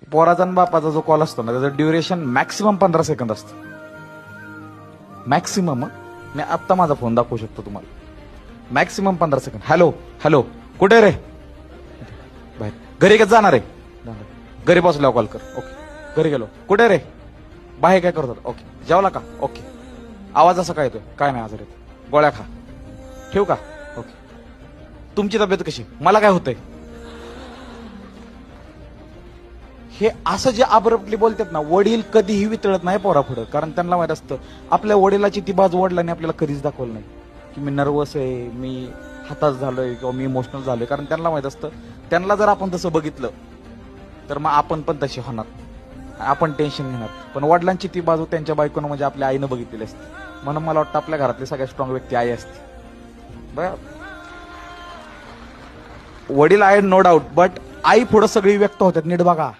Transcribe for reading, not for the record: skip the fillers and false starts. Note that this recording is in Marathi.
पोराचा आणि बापाचा जो कॉल असतो ना त्याचं ड्युरेशन मॅक्सिमम 15 सेकंद असतं. मॅक्सिमम. मी आत्ता माझा फोन दाखवू शकतो तुम्हाला. Maximum 15 second. हॅलो हॅलो, कुठे रे? बाहेर. घरी कसं जाणार आहे? घरी पोहोचल्यावर कॉल कर. ओके. घरी गेलो. कुठे रे? बाहेर. काय करतो? ओके. जेवला का? ओके. आवाज असा काय येतोय? काय नाही, आजार येतो. गोळ्या खा. ठेवू का? ओके. तुमची तब्येत कशी? मला काय होतंय? हे असं जे अब्रप्टली बोलतात ना, वडील कधीही वितळत नाही पोरापुढं, कारण त्यांना माहित असतं आपल्या वडिलाची ती बाजू वडिलांनी आपल्याला कधीच दाखवलं नाही की मी नर्वस आहे, मी हताश झालोय किंवा मी इमोशनल झालोय, कारण त्यांना माहित असतं त्यांना जर आपण तसं बघितलं तर मग आपण पण तसे होणार, आपण टेन्शन घेणार. पण वडिलांची ती बाजू त्यांच्या बायकोनं म्हणजे आपल्या आईनं बघितलेली असते. म्हणून मला वाटतं आपल्या घरातली सगळ्यात स्ट्रॉंग व्यक्ती आई असते. बरं, वडील आहेत नो डाऊट, बट आई पुढे सगळी व्यक्त होतात. नीट बघा.